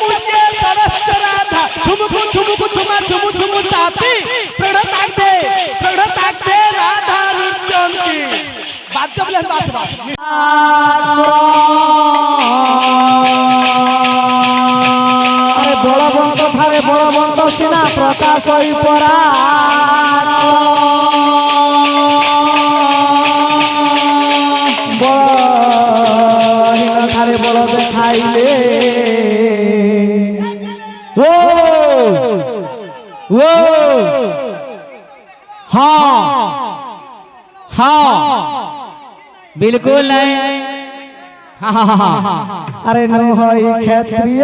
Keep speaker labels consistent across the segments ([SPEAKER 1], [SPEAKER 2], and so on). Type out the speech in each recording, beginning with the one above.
[SPEAKER 1] मुझे सरस राधा झुमकु झुमकु झुमा झुमु झुमु चाहती प्रण ताक दे राधा रुचंती बात जब ले बात
[SPEAKER 2] अरे बलवंत ठारे बलवंत सिना प्रकाश होई परा बलहीन ठारे बल देखाइले
[SPEAKER 1] वो हाँ हाँ बिल्कुल नहीं
[SPEAKER 2] अरे नो होई क्षत्रिय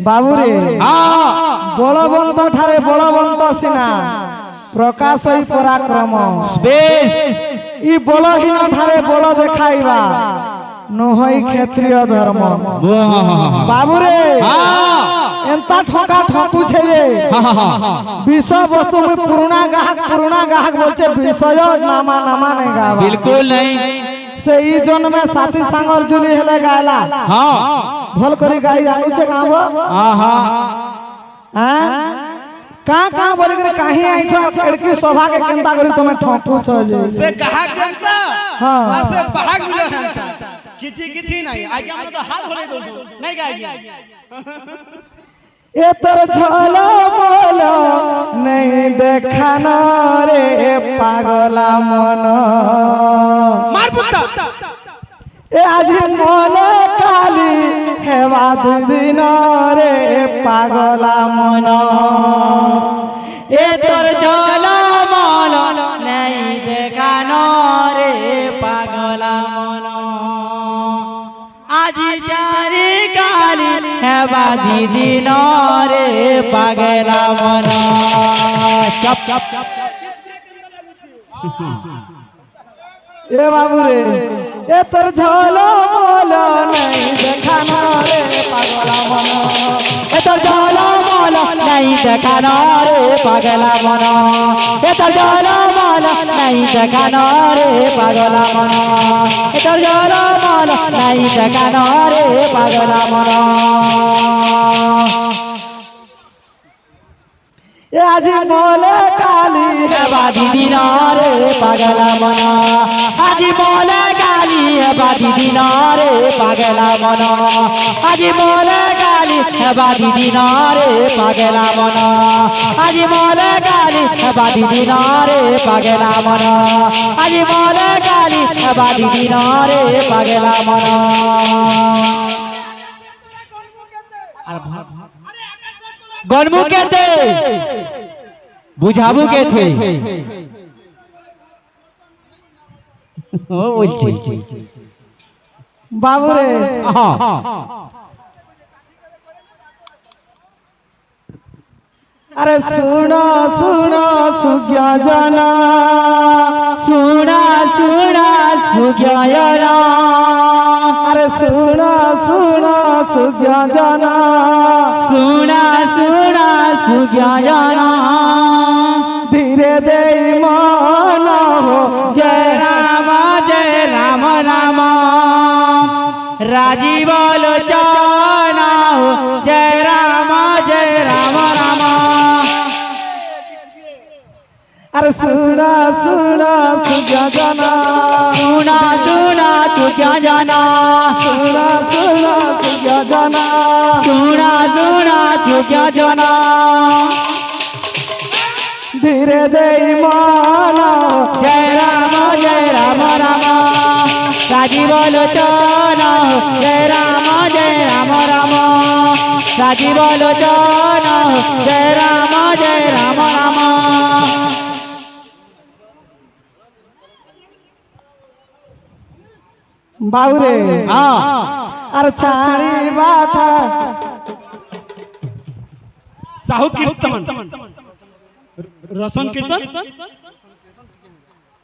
[SPEAKER 2] बाबू रे बलवंत ठारे बलवंत सिना प्रकाश होई पराक्रम
[SPEAKER 1] बेश
[SPEAKER 2] ई बलहीन ठारे बल देखाइबा नहई क्षत्रिय धर्म बाबू रे एंता ठका ठकु छे जे विषय वस्तु में पुराना गाहक बोलचे विषय नामा नहीं गावा
[SPEAKER 1] बिल्कुल नहीं
[SPEAKER 2] से ई जन में साथी संग अर्जुनी हेले गायला
[SPEAKER 1] हाँ
[SPEAKER 2] भल करी गाई जानू छे गावो
[SPEAKER 1] हाँ हाँ
[SPEAKER 2] का बोले करे काहे आई छ लड़की सभा के केंता करी तुम्हें ठकु छ जे
[SPEAKER 3] से कहा जनता
[SPEAKER 2] हां
[SPEAKER 3] से भाग मिलो जनता किछि नहीं आगे हम तो हाथ होले दो नहीं गाएगी
[SPEAKER 2] ए तर झलो मोलो नहीं देखा न रे पागला मन
[SPEAKER 3] मार पुत्ता
[SPEAKER 2] ए आज मोले काली हेवा दिन रे पागला मन
[SPEAKER 1] ए तोर झलो मोलो नहीं देखा न रे पागला मन आज जारी काली हेवा दीदी न रे पागला मन चप चप
[SPEAKER 2] ए बाबू रे ए तर झलो मोलो नहीं देखा न रे पागला मन
[SPEAKER 1] ए तोर झलो मोलो नहीं देखा न रे पागला मन ए तोर झलो मोलो नहीं देखा न रे पागला मन ए तोर झलो मोलो नहीं देखा न रे पागला मन
[SPEAKER 2] ए आज मोले काली
[SPEAKER 1] हेवा दीदी न रे पागला मन आज मोले काली हेवा दीदी न रे पागला मन आज मोले काली हेवा दीदी न रे पागला मन आज मोले काली हेवा दीदी न रे पागला मन आज मोले काली हेवा दीदी न रे पागला मन गनमु के थे बुझाबू के थे ও বলছি
[SPEAKER 2] बाबू रे अरे सुनो सुनो सुज्ञा जना
[SPEAKER 1] सुना सुना सुज्ञायना
[SPEAKER 2] अरे सुनो सुनो सुज्ञा जना
[SPEAKER 1] सुना सुना सुज्ञायना
[SPEAKER 2] धीरे दे मन हो
[SPEAKER 1] जय राम राम राजीव लोचना हो जय राम राम
[SPEAKER 2] अरे सुना सुना सुज्ञा जना
[SPEAKER 1] सुना सुना सुज्ञा जना
[SPEAKER 2] सुना सुना सुज्ञा जना
[SPEAKER 1] सुना सुना सुज्ञा जना
[SPEAKER 2] धीरे दे मन
[SPEAKER 1] जय राम राम राजीव लोचना जय राम राम राजीव लोचना जय राम राम
[SPEAKER 2] बाबू रे
[SPEAKER 1] हाँ
[SPEAKER 2] अरे चारी बाटा
[SPEAKER 3] साहू कीर्तन रसन कीर्तन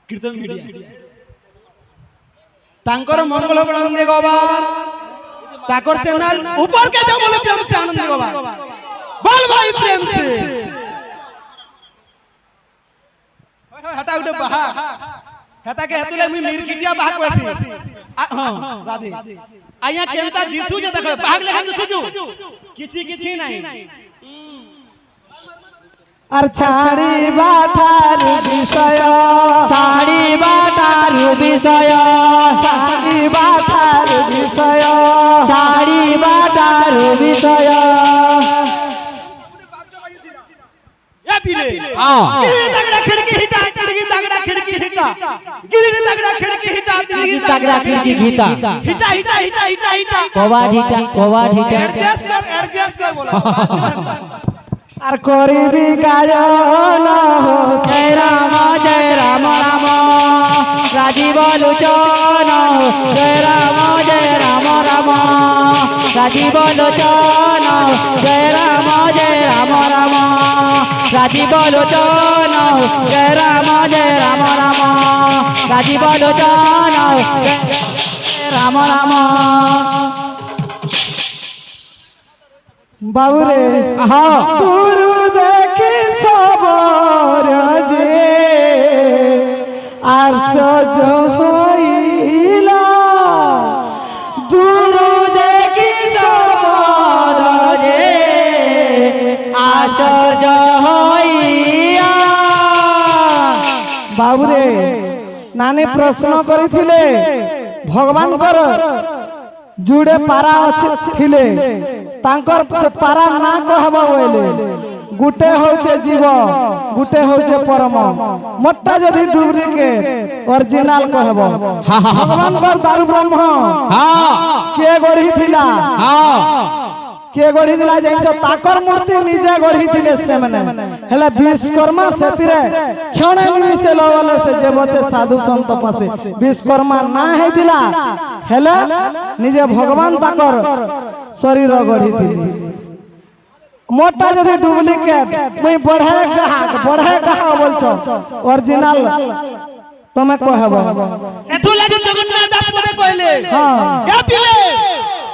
[SPEAKER 3] कीर्तन मीडिया तांकर मंगल आनंद गवा ताकर चैनल ऊपर के जाओ बोले प्रेम से आनंद गवा बोल भाई प्रेम से हटा उठे बाहा हटा के हेतुले मी मिरकिटिया बाहा कोसी हां राधे आया केनता दिसु जे देखो भाग लेखा दिसुजु किछि नाही
[SPEAKER 2] আর ছাড়ি বাটার বিষয়
[SPEAKER 1] শাড়ি বাটার বিষয়
[SPEAKER 2] ছাড়ি বাটার বিষয়
[SPEAKER 1] শাড়ি বাটার বিষয়
[SPEAKER 3] ए पीले
[SPEAKER 1] हां
[SPEAKER 3] गिरी तगड़ा खिड़की हिटा गिरी तगड़ा खिड़की हिटा गिरी तगड़ा खिड़की हिटा गिरी
[SPEAKER 1] तगड़ा खिड़की घिता
[SPEAKER 3] हिटा हिटा हिटा हिटा हिटा
[SPEAKER 1] कोवा ढीटा
[SPEAKER 3] एडजस्ट कर बोला
[SPEAKER 2] আর করিবি গায়ন
[SPEAKER 1] जय राम राम राजीव लोचन जय राम राम राजीव लोचन जय राम राजीव लोचन जय राम राजीव लोचन राम
[SPEAKER 2] বাবুরে
[SPEAKER 1] हाँ
[SPEAKER 2] গুরু দেখি সবর যে আশ্চর্য হইলা
[SPEAKER 1] গুরু দেখি সবর যে আশ্চর্য হইয়া
[SPEAKER 2] বাবুরে নানি প্রশ্ন করিଥିଲେ ভগবানଙ୍କର জুড়ে পারা আছে ଥିଲେ তাঙ্কর সে পারা না কহব বইলে গুটে হচ্ছে জীব গুটে হচ্ছে পরম মোটা যদি ডুপ্লিকেট অরিজিনাল কহব ভগবানଙ୍କର দারু ব্রহ্ম
[SPEAKER 1] हाँ
[SPEAKER 2] কে গঢ়িଥିଲା
[SPEAKER 1] हाँ
[SPEAKER 2] কে গঢ়িଥିଲା জানিছ তাকর মূর্তি নিজে গঢ়িଥିଲେ ସେମାନେ হেলে বিশ্বকর্মা সেতিরে ক্ষণে নিমিষে লগলে সে যে বছে সাধু সন্ত পাশে বিশ্বকর্মা না হেইଥିଲା হেলে নিজে ভগবান তাকর শরীর গঢ়িଥିଲେ মোটা যদি ডুপ্লিকেট মুই বঢ়ে কাহা বলছ অরিজিনাল তুমি কহব
[SPEAKER 3] সেতু লাগি জগন্নাথ দাস পদে কইলে
[SPEAKER 2] হ্যাঁ
[SPEAKER 3] এ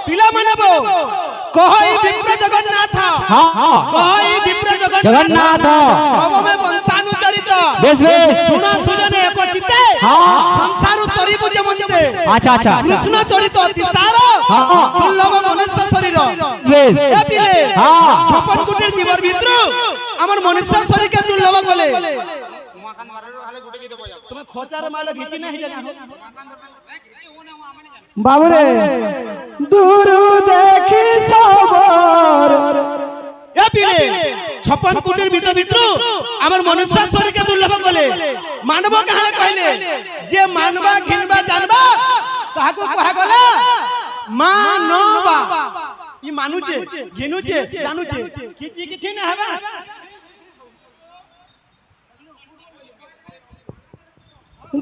[SPEAKER 3] পিলা মানবো কহই বিপ্র জগন্নাথ
[SPEAKER 1] हाँ हाँ
[SPEAKER 3] কহই বিপ্র
[SPEAKER 1] जगन्नाथ
[SPEAKER 3] প্রভু মে বংশানুচরিত
[SPEAKER 1] बेस बेस
[SPEAKER 3] শুন সুজনে একচিতে
[SPEAKER 1] हाँ
[SPEAKER 3] সংসার তরিবু যে মন্তে
[SPEAKER 1] अच्छा अच्छा
[SPEAKER 3] কৃষ্ণ চরিত অতিসার
[SPEAKER 1] हाँ
[SPEAKER 3] দুর্লভ মনুষ্য শরীর
[SPEAKER 1] बेस
[SPEAKER 3] এ পিলে
[SPEAKER 1] हाँ
[SPEAKER 3] 56 কোটির জীবর ভিতর আমার মনুষ্য শরীরকে দুর্লভ বলে তুমি খোঁচার মাল ঘিচি নাই জানা
[SPEAKER 2] বাবুরে দুরু দেখি সবর
[SPEAKER 3] এ পিলে 56 কোটির ভিতর আমার মনুষ্য শরীরকে দুর্লভ বলে মানব কাহালে কইলে যে মানবা ঘিনবা জানবা তাহাকু কহা গলা মানবা ই মানুছে ঘিনুছে জানুছে কিছু না হবা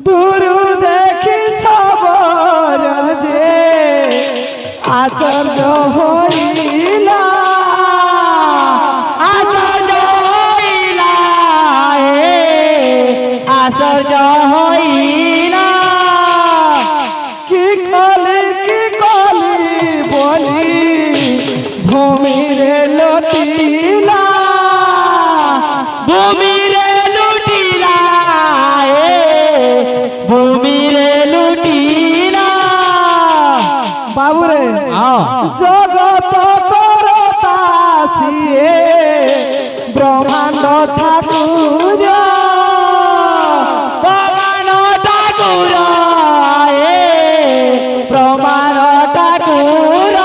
[SPEAKER 2] দুরু দেখি সবর যে আচর্য হইলা
[SPEAKER 1] আশ্চর্য হইলা আশ্চর্য হইলা
[SPEAKER 2] কি কলি বলি ভূমিরে লটিলা
[SPEAKER 1] ভূমিরে লুটিলা ভূমিরে লুটিলা
[SPEAKER 2] বাবুরে
[SPEAKER 1] हाँ
[SPEAKER 2] জগত করতা সিয়ে ব্রহ্মাণ্ড ঠাকুর
[SPEAKER 1] প্রমাণ ঠাকুর প্রমাণ ঠাকুর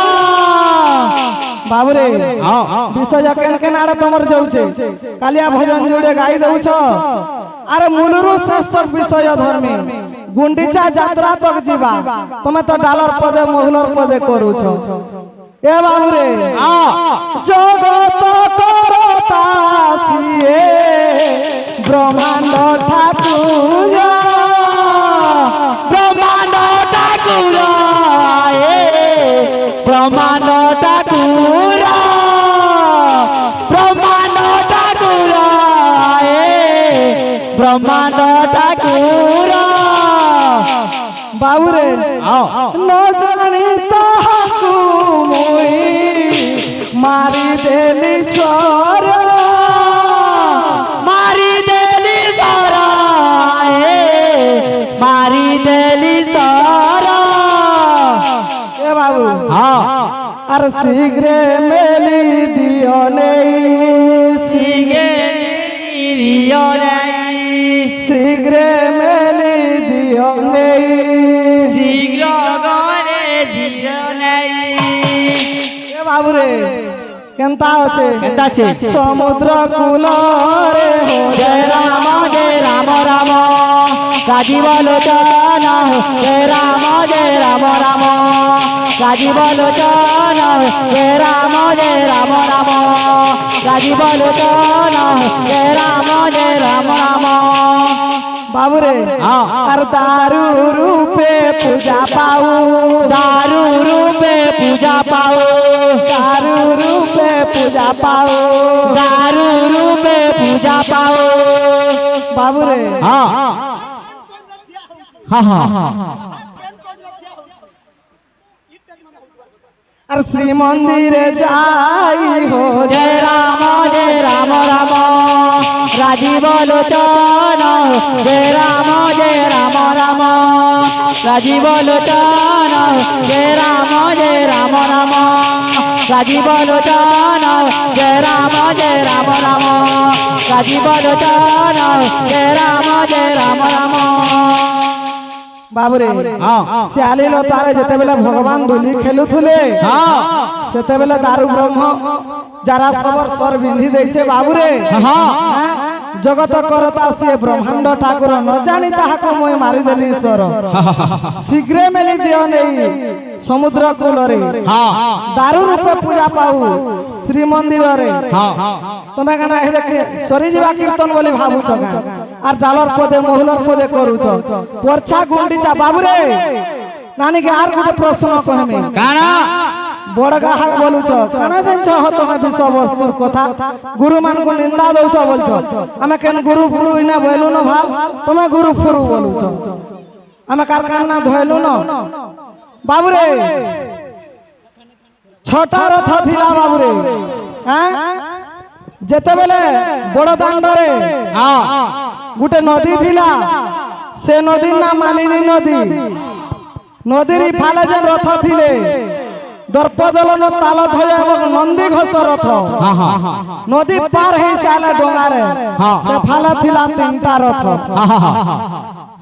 [SPEAKER 2] বাবুরে
[SPEAKER 1] हाँ हाँ
[SPEAKER 2] বিশ্বজ কেন কেন আরে তোমার যাউছে কালিয়া ভজন জুড়ে গাই দউছ আরে মূলରୁ শেষ তক বিষয় ধর্মী গুন্ডিচা যাত্রা তক ଯିବା তুমি তো ডালর পদে মহুলর পদে করুছ এ বাবুরে
[SPEAKER 1] हाँ
[SPEAKER 2] জগত করতা সিয়ে ব্রহ্মাণ্ড ঠাকুর
[SPEAKER 1] ব্রহ্মাণ্ড ঠাকুর ব্রহ্মাণ্ড ঠাকুর ব্রহ্মাণ্ড ঠাকুর ব্রহ্মাণ্ড ঠাকুর
[SPEAKER 2] বাবুরে
[SPEAKER 1] हाँ
[SPEAKER 2] ন জানি তাহাকু মুই মারি দেলি আর শীঘ্রে মেলি দিও নেই শীঘ্রে মেলি দিও নেই এ বাবুরে কেনতা আছে সমুদ্র কূলরে
[SPEAKER 1] জয় রাম রাম রাজীব লোচন জয় রাম রাম রাজীব লোচন জয় রাম রাম রাজীব লোচন জয় রাম রাম
[SPEAKER 2] বাবুরে আর দারু রূপে পূজা পাও
[SPEAKER 1] দারু রূপে পূজা পাও
[SPEAKER 2] দারু রূপে পূজা পাও
[SPEAKER 1] দারু রূপে পূজা পাও
[SPEAKER 2] বাবুরে
[SPEAKER 1] হ্যাঁ হ্যাঁ হ্যাঁ
[SPEAKER 2] আর শ্রী মন্দিরে যাই হো
[SPEAKER 1] জয় রাম রাম রাজীব লোচন জয় রাম রাম রাজীব লোচন জয় রাম রাম রাজীব লোচন জয় রাম রাম রাজীব লোচন জয় রাম রাম
[SPEAKER 2] বাবুরে শ্যালী লতারে যেতেবেলে ভগবান দোলি খেলুথুলে সেতেবেলে দারু ব্রহ্ম যারা সবর স্বর বিন্ধি দেইছে বাবুরে জগত করতা সিয়ে ব্রহ্মাণ্ড ঠাকুর ন জানি তাহাকে মই মারিদেলি ঈশ্বর শীঘ্রে মেলি দিও নেই সমুদ্র কূলরে দারু রূপে পূজা পাও শ্রীমন্দিরে তুমি কেন এ দেখে সরি যাবা কীর্তন বলি ভাবুছ আর ডালর পদে মহুলর পদে করুছ পরছা গুন্ডিচা বাবুরে নানিকে আর গোটে প্রশ্ন কহমি
[SPEAKER 1] কানা
[SPEAKER 2] বড় গাহক বলুছ কানা জানছ হ তুমি বিষয়বস্তুর কথা গুরু মানকু নিন্দা দউছ বলছ আমি কেন গুরু ফুরু ইনা বলু ন ভাল তুমি গুরু ফুরু বলুছ আমি কার কান্না ধইলু ন বাবুরে ছটা রথ থিলা বাবুরে হ্যাঁ যেতেবেলে বড় দাণ্ডরে গোটে নদী থিলা সে নদীর নাম মালিনী নদী নদীর ইফালে যে রথ থিলে দর্পদলন তাল ধয় এবং নন্দী ঘোষ রথ নদী পার হয়ে সালে ডোঙারে সে ফালে থিলা তিনটা রথ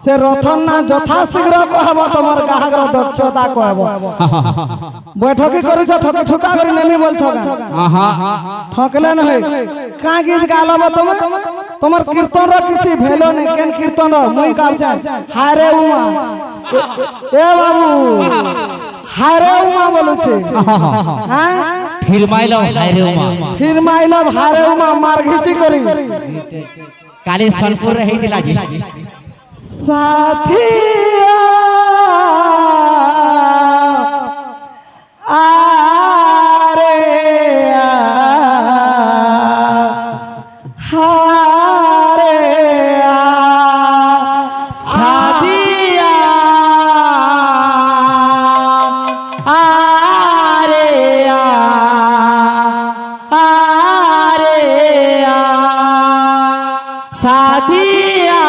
[SPEAKER 2] সে রথ না যথাশীঘ্র কহব তোমার গ্রাহকর দক্ষতা কহব বৈঠকি করুছ ঠকা ঠুকা করে নেমি বলছ ঠকলে নহে কা গীত গালব তুমি তোমার কীর্তনর কিছু ভেলো নেই কেন কীর্তন মুই গাউছ হারে উমা এ বাবু হারে উমা বলুছে হ্যাঁ ফির মাইল হারে উমা মার ঘিচি করি
[SPEAKER 1] কালি সোনপুর রে হেইতিলা জি
[SPEAKER 2] साथिया आरे हारे
[SPEAKER 1] साथिया आरे आरे साथिया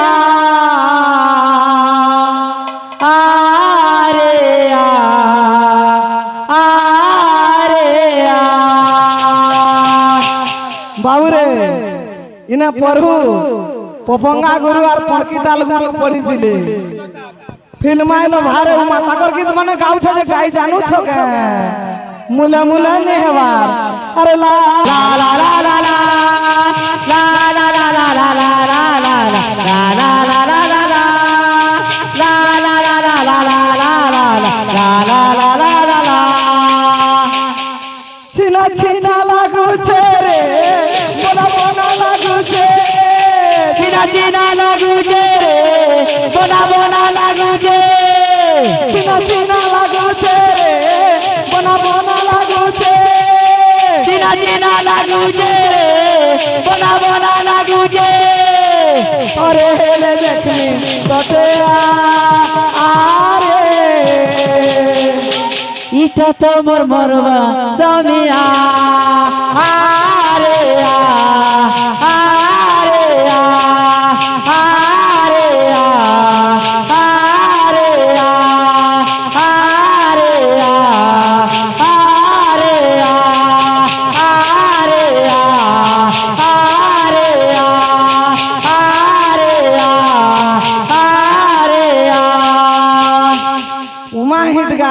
[SPEAKER 2] बाबूरे इना पढ़ू पपंगा गुरु और पड़कीटाल गुरु पढ़ी थिले फिल्म आइलो भारे उमा ताकर गीत माने गाउ छ जे गाई जानू छ के मुला मुला ने हवार अरे ला
[SPEAKER 1] ला ला ला ला ला ला ला ला ला ला ला ला ला ला ला ला
[SPEAKER 2] छीना छीना लागू छे रे मोला मोना लागू छे
[SPEAKER 1] छीना छीना लागू छे रे मोना मोना लागू छे
[SPEAKER 2] छीना छीना लागू छे रे मोना मोना लागू छे
[SPEAKER 1] छीना छीना लागू छे रे मोना मोना लागू छे
[SPEAKER 2] अरे हेले देखनी तोते आरे
[SPEAKER 1] इटा तो मोर मरवा समिया आरे आरे आरे आरे आरे आरे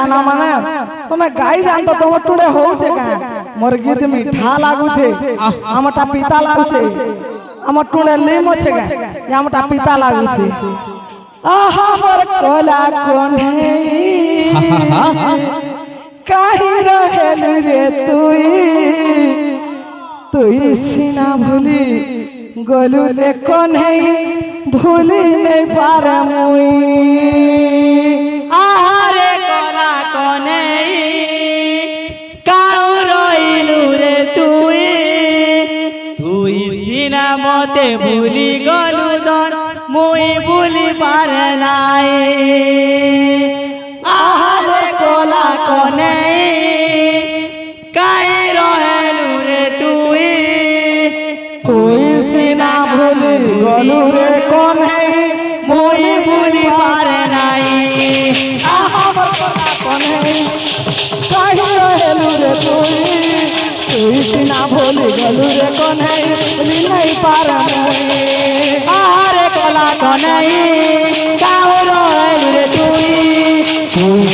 [SPEAKER 2] गाना माने तुम्हें गाई जानता तुम टुडे हो छे का मोर गीत मीठा लागू छे हमटा पिता लागू छे हम टुडे लेमो छे का हमटा पिता लागू छे आहा मोर कोला कोने काहे रहेलु रे तुई सीना भूली गलू रे कोने भूली नहीं पारे मुई
[SPEAKER 1] आहारे कोला कोने काऊ रइलु रे तुई सीना मते भूली गलु दन मुई भूली पारे नाई आहारे कोला कोने काई रहेलु रे
[SPEAKER 2] तुई सीना भूली गलू रे कोने
[SPEAKER 1] मुई भूली पारे नाई
[SPEAKER 2] आहा बरकोला कोने काहे रहेलु रे तुई सीना भूली गलू रे कोने भूली नहीं पारे मुई
[SPEAKER 1] आहारे कोला कोने काऊ रइलु रे तुई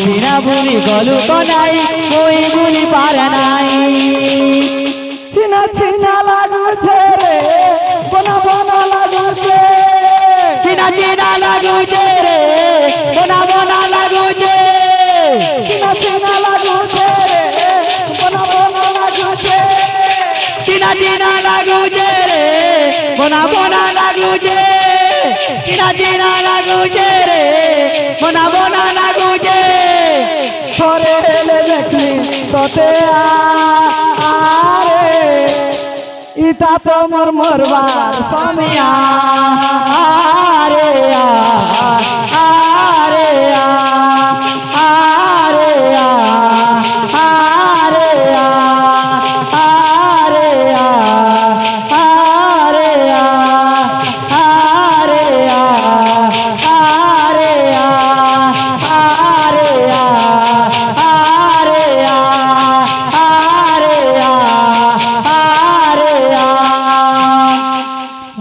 [SPEAKER 1] सीना भूली गलु कोनाई मुई भूली पारे नाई
[SPEAKER 2] चिना चिना लागू छे रे बना बना लागू छे
[SPEAKER 1] चिना चिना लागू छे रे बना बना लागू छे
[SPEAKER 2] चिना चिना लागू छे रे बना बना लागू छे
[SPEAKER 1] चिना चिना लागू छे रे बना बना लागू छे चिना चिना लागू छे रे बना बना लागू छे
[SPEAKER 2] छोरे ले देखली तोते आरे इता तो मोर मोरबार समिया
[SPEAKER 1] आरे आरे आरे आरे आरे आरे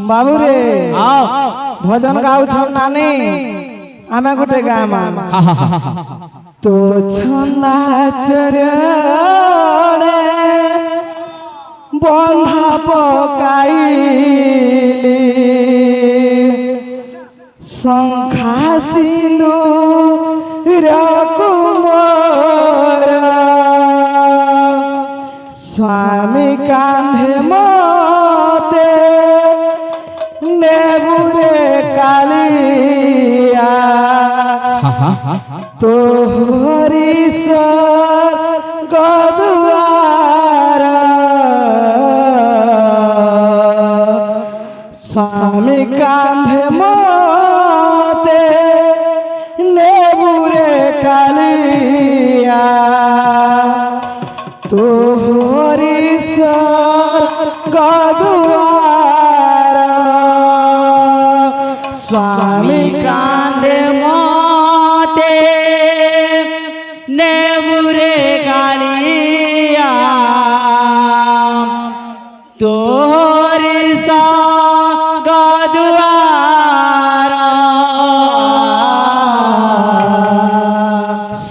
[SPEAKER 2] बाबू रे भजन गाऊ छन नानी आमे गुटे गामा तो छंदा चरणे बंधा पकाइली शंखा सिंदूर कुमार स्वामी कांधे मते नेबुरे कालिया तोहरी सर गदुआर स्वामी कांधे मते नेबुरे कालिया तोहरी सर गदुआर स्वामी
[SPEAKER 1] कांधे मोते नेबुरे कालिया तोहरी सा गदुआर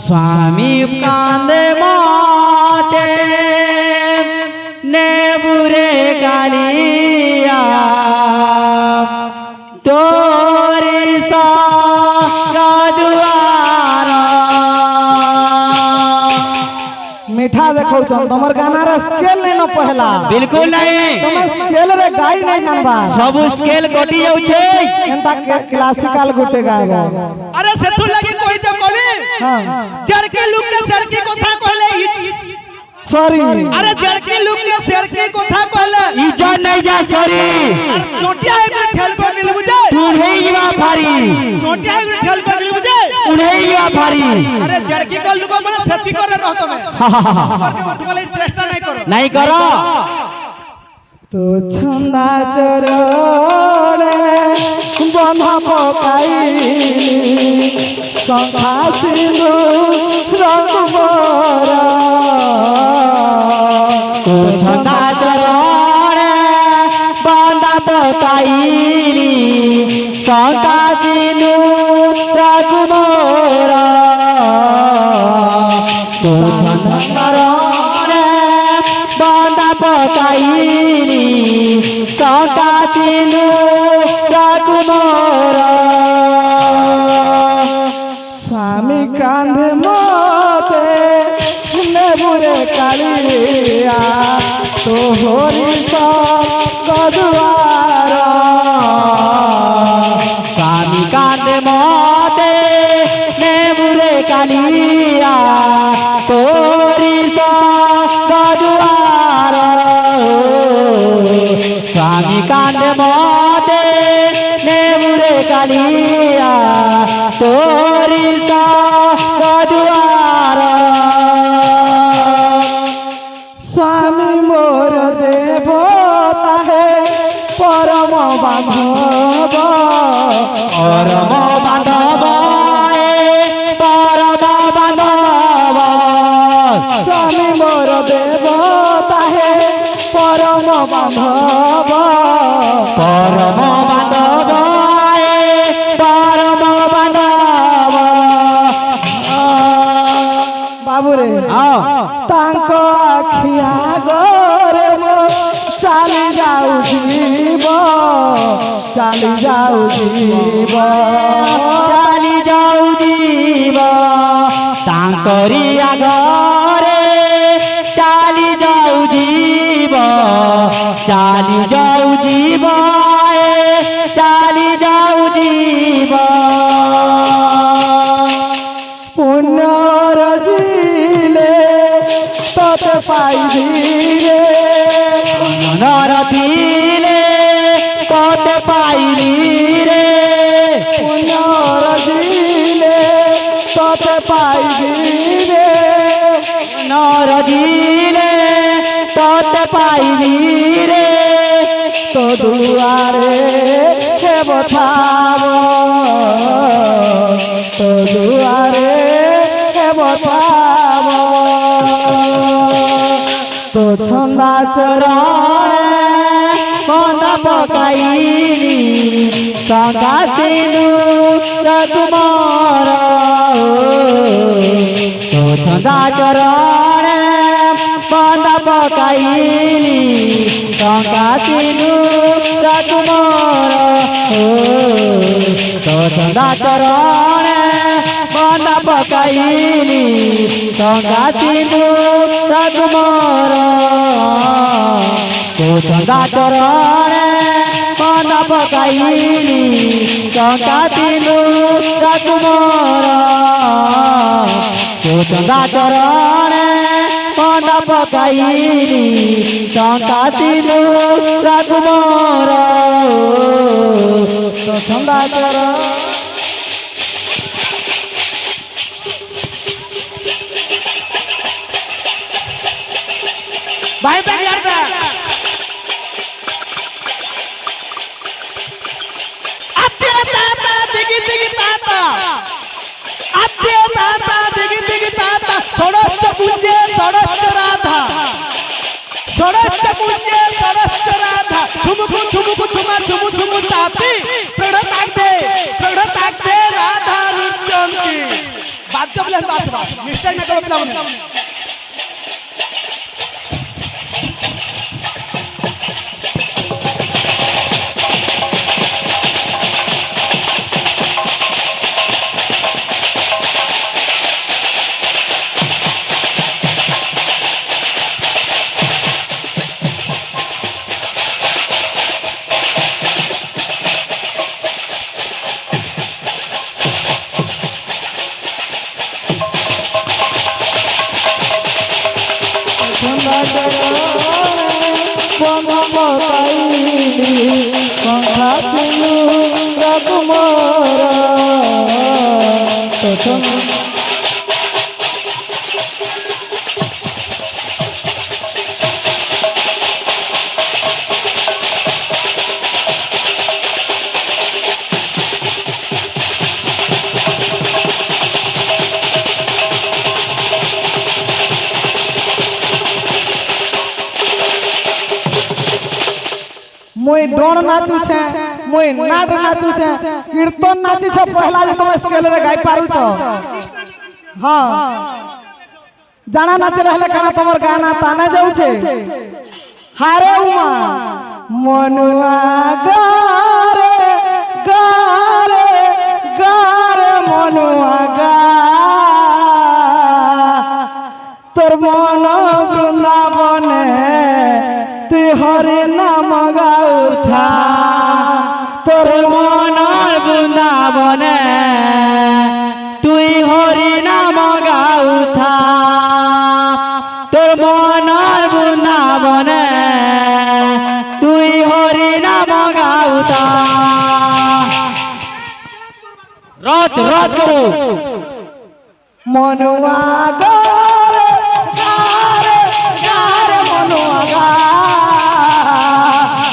[SPEAKER 1] स्वामी कांधे मोते नेबुरे कालिया तोरी सा गदुआर
[SPEAKER 2] मीठा देखो छन तमर गाना रे स्केल नहीं न पहला
[SPEAKER 1] बिल्कुल नहीं
[SPEAKER 2] तुम स्केल रे गाई नहीं जानबा
[SPEAKER 1] सब स्केल कटी जाउ छे
[SPEAKER 2] एंता क्लासिकल गुटे गाएगा
[SPEAKER 3] अरे सेथु लगी कोई तो कवि
[SPEAKER 2] हां
[SPEAKER 3] जड़के लुक के सड़की कथा कहले
[SPEAKER 2] सॉरी
[SPEAKER 3] अरे जड़के लुक के सड़की कथा कहले
[SPEAKER 1] इजा नहीं जा सॉरी
[SPEAKER 3] अरे चोटिया एक ठेल को मिल बुझे
[SPEAKER 1] तुढ़े गिवा फारी
[SPEAKER 3] चोटिया एक ठेल को मिल बुझे
[SPEAKER 1] तुढ़े गिवा फारी
[SPEAKER 3] अरे जड़की को लुक माने सेती करे रहतो में करके उठवाले चेष्टा नहीं करो
[SPEAKER 1] नहीं करो
[SPEAKER 2] तो छंदा चरणे बंधा पकाइली शंखा सिंदूर कुमार
[SPEAKER 1] तो छंदा चरण बंदा पकाइली शंखा सिंदूर कुमार
[SPEAKER 2] কান্ধে মতে নেবুরে কালিয়া তোহরি গদুয়ার
[SPEAKER 1] স্বামী কান্দে মতে নেবুরে কালিয়া তোরি গদুয়ার স্বামী কান্দে মতে নেবুরে কালিয়া তোরি গদুয়ার
[SPEAKER 2] স্বামী মোর দেবতা হে পরম বান্ধব
[SPEAKER 1] পরম বান্ধব পরম বান্ধব
[SPEAKER 2] স্বামী মোর দেবতা হে পরম বান্ধব
[SPEAKER 1] পরম বান্ধব পরম বান্ধব
[SPEAKER 2] বাবুরে তাঙ্ক আখি আগরে মো চালি যাও জীব চালি যাও জীব
[SPEAKER 1] চালি যাও জীব ତାଙ୍କରି ଆଗରେ ଚାଲି ଯାଉ ଯିବ ଚାଲି ଯାଉ ଯିବ ଚାଲି ଯାଉ ଯିବ
[SPEAKER 2] পুণ্যর জিলে তোতে পাইবি রে
[SPEAKER 1] মনর দিলে কত পাইলি রে
[SPEAKER 2] পুণ্যর জিলে তোতে পাইবি রে
[SPEAKER 1] মনর দিলে কত পাইলি রে
[SPEAKER 2] তো দুয়ারে হে বথাব তো দুয়ারে হে বথাব তো ছন্দা চরণ
[SPEAKER 1] বন্ধা পকাইলি সঙ্গাতিনু তুমার তো ছন্দা চরণ বন্ধা পকাইলি সঙ্গাতিনু তুমার তো ছন্দা চরণ বন্ধা পকাইলি সঙ্গাতিনু তুমার তো ছন্দা চরণ বন্ধা পকাইলি সঙ্গাতিনু তুমার তো ছন্দা চরণ বন্ধা পকাইলি সঙ্গাতিনু তুমার
[SPEAKER 2] তো ছন্দা চরণ
[SPEAKER 3] भाई बहन यार का आते ताता दिगी दिगी ताता आते ताता दिगी दिगी ताता थोड़ा सा पूछे थोड़ा सा राधा थोड़ा सा पूछे थोड़ा सा राधा ठुमकु ठुमकु ठुमा ठुमु ठुमु ताती थोड़ा ताक दे राधा रुचंती बात जब ले बात मिस्टेक ना करो प्लान
[SPEAKER 2] ছন্দা চরণ বন্ধা পকাইলি সঙ্গাতিনু তুমার তো ছন্দা मुई डोन नाचू छे मुई नाट नाचू छे कीर्तन नाची छ पहला जे तुम स्केल रे गाई पारू छ हां जाना नाचे रहले काना तमर गाना ताना जाऊ छे हारे उमा मनुआ गारे गारे गारे मनुआ गा
[SPEAKER 1] রচ রচ করো
[SPEAKER 2] মনুয়া গারে গারে গারে মনুয়া গা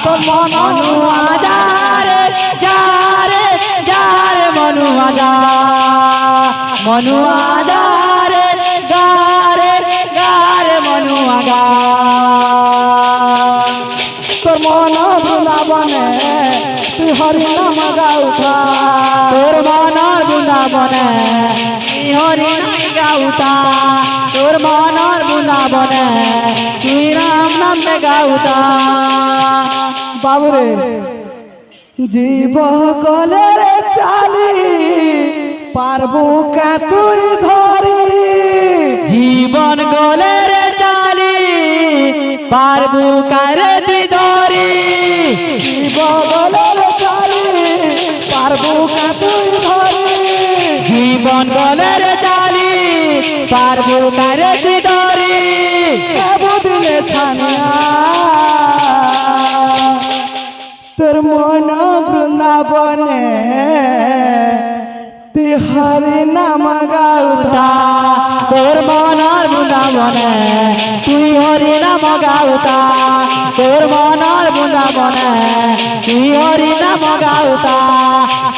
[SPEAKER 2] তোর
[SPEAKER 1] মনুয়া যারে যারে যারে মনুয়া যা মনুয়া যারে গারে গারে মনুয়া গা
[SPEAKER 2] তোর মন বৃন্দাবনে তুই হরি নাম গাউথা
[SPEAKER 1] তোর মনর বৃন্দাবনে তুই হরি নাম গাউতা তোর মনর বৃন্দাবনে তুই রাম নাম গাউতা
[SPEAKER 2] বাবুরে জীব গলে রে চালি পারবো কে তুই ধরি
[SPEAKER 1] জীবন গলে রে চালি পারবু কারে তুই ধরি
[SPEAKER 2] জীব গলে রে চালি পারবো কে তুই ধরি
[SPEAKER 1] জীবন গলে রে চালি পারবু কারে তুই ধরি
[SPEAKER 2] দিলে ছানিয়া তোর মন বৃন্দাবনে তুই হরি নাম গাউথা
[SPEAKER 1] তোর মনর বৃন্দাবনে তুই হরি নাম গাউতা তোর মনর বৃন্দাবনে তুই হরি নাম গাউতা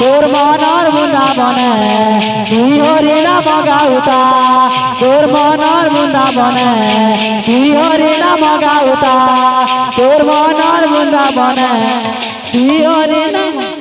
[SPEAKER 1] তোর মনর বৃন্দাবনে তুই হরি নাম গাউতা তোর মনর বৃন্দাবনে তুই হরি নাম গাউতা তোর মনর বৃন্দাবনে তুই হরি নাম